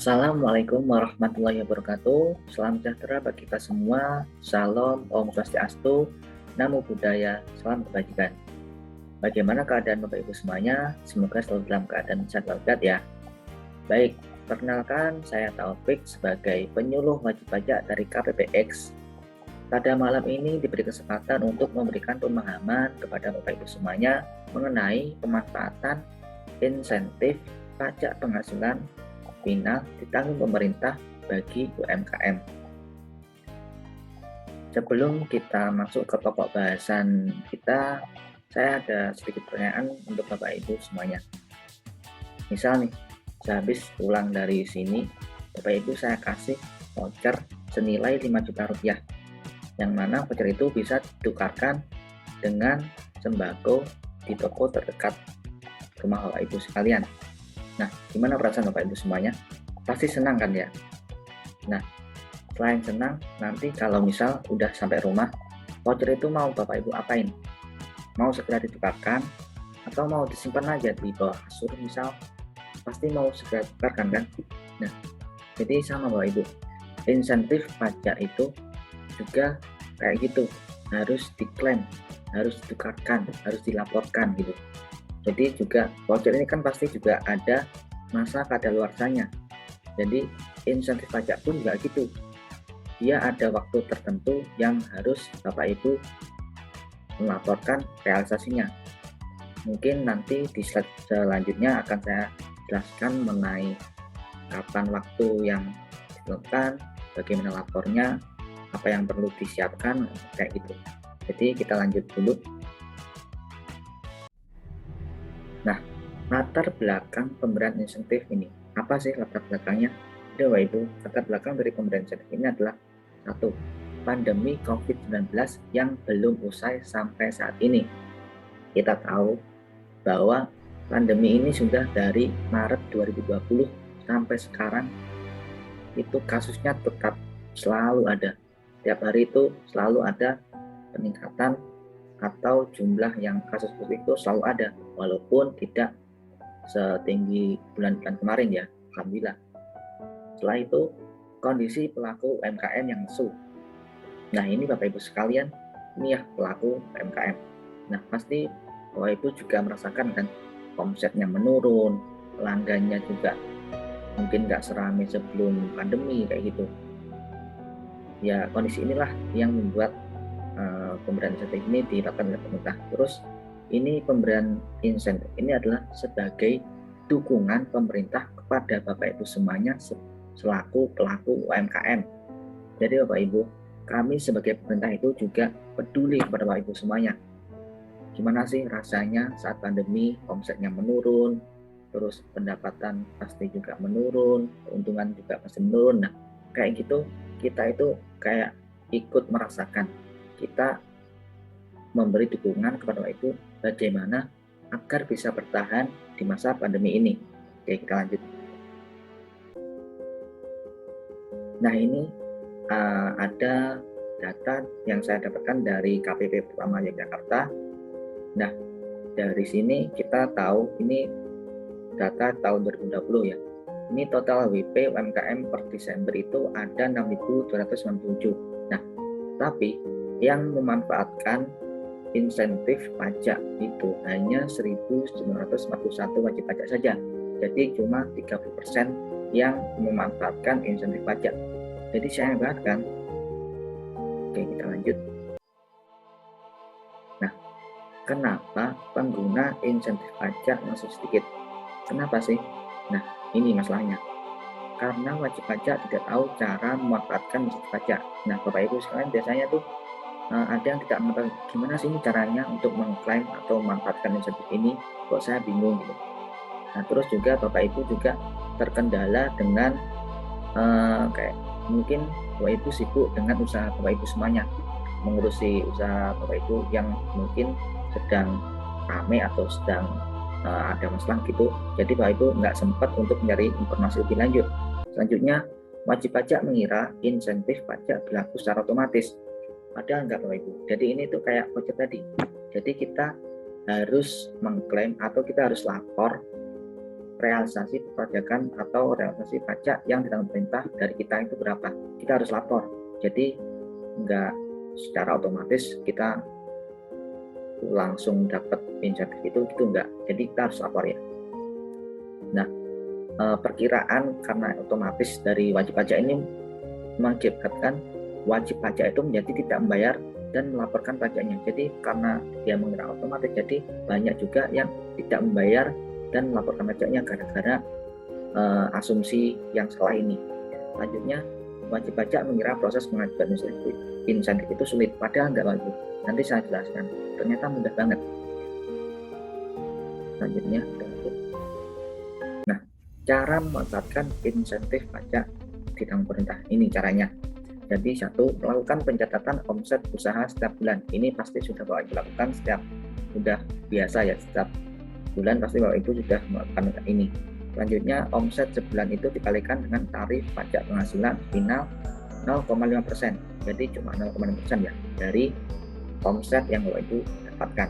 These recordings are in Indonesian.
Assalamualaikum warahmatullahi wabarakatuh. Salam sejahtera bagi kita semua. Salam, Om Swastiastu, Namo Buddhaya, salam kebajikan. Bagaimana keadaan Bapak Ibu semuanya? Semoga selalu dalam keadaan sehat walafiat ya. Baik, perkenalkan saya Taufik sebagai penyuluh wajib pajak dari KPPX. Pada malam ini diberi kesempatan untuk memberikan pemahaman kepada Bapak Ibu semuanya mengenai pemanfaatan insentif pajak penghasilan final ditanggung pemerintah bagi UMKM. Sebelum kita masuk ke pokok bahasan kita, saya ada sedikit pertanyaan untuk Bapak Ibu semuanya. Misal nih, saya habis pulang dari sini, Bapak Ibu saya kasih voucher senilai 5 juta rupiah, yang mana voucher itu bisa ditukarkan dengan sembako di toko terdekat rumah Bapak Ibu sekalian. Nah, gimana perasaan Bapak Ibu semuanya? Pasti senang kan ya? Nah, selain senang, nanti kalau misal udah sampai rumah, voucher itu mau Bapak Ibu apain? Mau segera ditukarkan, atau mau disimpan aja di bawah kasur misal? Pasti mau segera ditukarkan kan? Nah, jadi sama Bapak Ibu, insentif pajak itu juga kayak gitu, harus diklaim, harus ditukarkan, harus dilaporkan gitu. Jadi juga voucher ini kan pasti juga ada masa kadaluarsanya. Jadi insentif pajak pun juga gitu. Dia ada waktu tertentu yang harus Bapak Ibu melaporkan realisasinya. Mungkin nanti di slide selanjutnya akan saya jelaskan mengenai kapan waktu yang ditentukan, bagaimana lapornya, apa yang perlu disiapkan, kayak gitu. Jadi kita lanjut dulu. Nah, latar belakang pemberian insentif ini, apa sih latar belakangnya? Ada Bapak Ibu, latar belakang dari pemberian insentif ini adalah satu, pandemi COVID-19 yang belum usai sampai saat ini. Kita tahu bahwa pandemi ini sudah dari Maret 2020 sampai sekarang itu kasusnya tetap selalu ada. Tiap hari itu selalu ada peningkatan atau jumlah yang kasus positif itu selalu ada, walaupun tidak setinggi bulan-bulan kemarin ya, alhamdulillah. Setelah itu kondisi pelaku UMKM yang lesu. Nah ini Bapak Ibu sekalian, ini ya pelaku UMKM. Nah pasti Bapak Ibu juga merasakan kan, omsetnya menurun, pelanggannya juga mungkin nggak seramai sebelum pandemi kayak gitu. Ya kondisi inilah yang membuat pemberian insentif ini dilakukan oleh pemerintah. Terus ini pemberian insentif ini adalah sebagai dukungan pemerintah kepada Bapak Ibu semuanya selaku pelaku UMKM. Jadi Bapak Ibu, kami sebagai pemerintah itu juga peduli kepada Bapak Ibu semuanya. Gimana sih rasanya saat pandemi, omsetnya menurun, terus pendapatan pasti juga menurun, keuntungan juga pasti menurun. Nah, kayak gitu kita itu kayak ikut merasakan. Kita memberi dukungan kepada Bapak Ibu bagaimana agar bisa bertahan di masa pandemi ini. Oke, kita lanjut. Nah, ini ada data yang saya dapatkan dari KPP Purama Yogyakarta. Nah, dari sini kita tahu ini data tahun 2020 ya. Ini total WP UMKM per Desember itu ada 6.297. Nah, tapi yang memanfaatkan insentif pajak itu hanya 1.941 wajib pajak saja. Jadi cuma 30% yang memanfaatkan insentif pajak. Jadi sayang banget kan? Oke, kita lanjut. Nah, kenapa pengguna insentif pajak masih sedikit? Kenapa sih? Nah, ini masalahnya. Karena wajib pajak tidak tahu cara memanfaatkan insentif pajak. Nah, Bapak Ibu sekalian biasanya tuh ada yang tidak mengetahui gimana sih ini caranya untuk mengklaim atau memanfaatkan insentif ini, kok saya bingung gitu. Nah terus juga Bapak Ibu juga terkendala dengan kayak mungkin Bapak Ibu sibuk dengan usaha Bapak Ibu semuanya, mengurusi usaha Bapak Ibu yang mungkin sedang ramai atau sedang ada masalah gitu, jadi Bapak Ibu nggak sempat untuk mencari informasi lebih lanjut. Selanjutnya, wajib pajak mengira insentif pajak berlaku secara otomatis. Padahal enggak Bapak Ibu. Jadi ini tuh kayak voucher tadi. Jadi kita harus mengklaim atau kita harus lapor realisasi perpajakan atau realisasi pajak yang ditanggung pemerintah dari kita itu berapa. Kita harus lapor. Jadi enggak secara otomatis kita langsung dapat insentif itu gitu enggak. Jadi kita harus lapor ya. Nah, perkiraan karena otomatis dari wajib pajak ini mengakibatkan wajib pajak itu menjadi tidak membayar dan melaporkan pajaknya. Jadi karena dia mengira otomatis, jadi banyak juga yang tidak membayar dan melaporkan pajaknya gara-gara asumsi yang salah ini. Selanjutnya, wajib pajak mengira proses pengajuan insentif itu sulit, padahal nggak wajib. Nanti saya jelaskan, ternyata mudah banget. Selanjutnya, nah, cara memanfaatkan insentif pajak ditanggung pemerintah. Ini caranya. Jadi satu, melakukan pencatatan omset usaha setiap bulan. Ini pasti sudah Bapak Ibu lakukan setiap, sudah biasa ya, setiap bulan pasti Bapak Ibu sudah melakukan ini. Selanjutnya, omset sebulan itu dikalikan dengan tarif pajak penghasilan final 0,5%. Jadi cuma 0,5% ya dari omset yang Bapak Ibu dapatkan.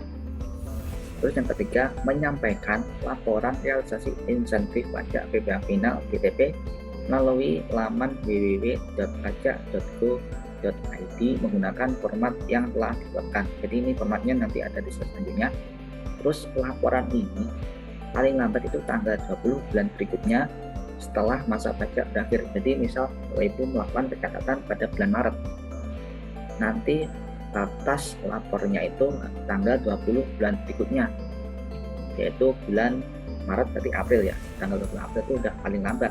Terus yang ketiga, menyampaikan laporan realisasi insentif pajak PPh final (PTP) melalui laman www.pajak.go.id menggunakan format yang telah ditetapkan. Jadi ini formatnya nanti ada di slide selanjutnya. Terus laporan ini paling lambat itu tanggal 20 bulan berikutnya setelah masa pajak berakhir. Jadi misal Ibu melakukan pencatatan pada bulan Maret, nanti batas lapornya itu tanggal 20 bulan berikutnya, yaitu bulan Maret berarti April ya, tanggal 20 April itu udah paling lambat.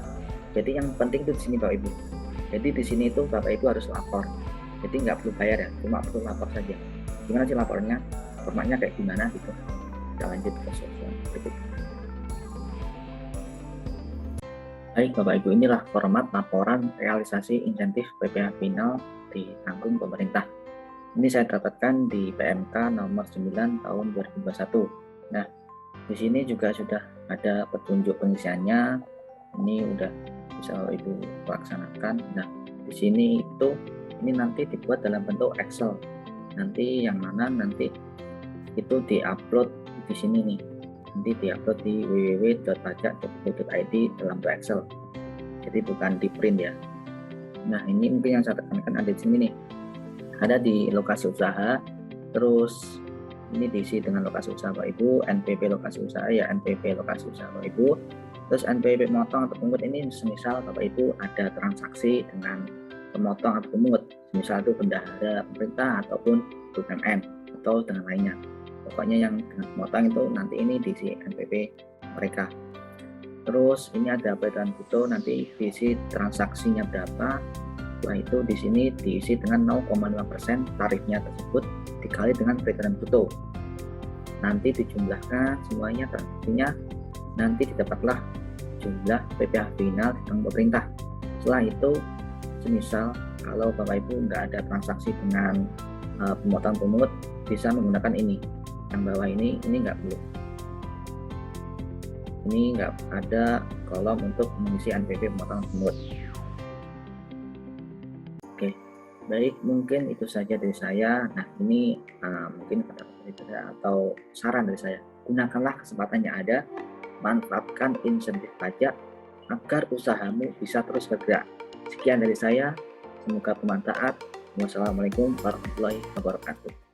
Jadi yang penting itu di sini Bapak Ibu. Jadi di sini itu Bapak Ibu harus lapor. Jadi nggak perlu bayar ya, cuma perlu lapor saja. Gimana sih lapornya? Formatnya kayak gimana gitu? Kita lanjut ke slide berikutnya. Baik Bapak Ibu, inilah format laporan realisasi insentif PPh final ditanggung pemerintah. Ini saya dapatkan di PMK nomor 9 tahun 2021. Nah, di sini juga sudah ada petunjuk pengisiannya. Ini udah bisa Ibu laksanakan. Nah, di sini itu ini nanti dibuat dalam bentuk Excel. Nanti yang mana nanti itu diupload di sini nih. Nanti diupload di www.pajak.go.id dalam bentuk Excel. Jadi bukan di print ya. Nah, ini mungkin yang saya tekankan ada di sini nih. Ada di lokasi usaha, terus ini diisi dengan lokasi usaha Bapak Ibu, NPP lokasi usaha ya, NPP lokasi usaha Bapak Ibu. Terus NPP pemotong atau pungut ini semisal Bapak Ibu ada transaksi dengan pemotong atau pungut, misal itu bendahara pemerintah ataupun BUMN atau dengan lainnya. Pokoknya yang dengan pemotong itu nanti ini diisi NPP mereka. Terus ini ada peredaran bruto, nanti diisi transaksinya berapa. Setelah itu di sini diisi dengan 0,5% tarifnya tersebut dikali dengan peredaran bruto. Nanti dijumlahkan semuanya transaksinya, nanti didapatlah jumlah PPh final ditanggung pemerintah. Setelah itu, semisal kalau Bapak Ibu nggak ada transaksi dengan pemotong pungut, bisa menggunakan ini. Yang bawah ini nggak perlu. Ini nggak ada kolom untuk mengisi NPP pemotong pungut. Oke, baik, mungkin itu saja dari saya. Nah, ini mungkin pendapat dari saya atau saran dari saya. Gunakanlah kesempatan yang ada, manfaatkan insentif pajak agar usahamu bisa terus bergerak. Sekian dari saya, semoga bermanfaat. Wassalamualaikum warahmatullahi wabarakatuh.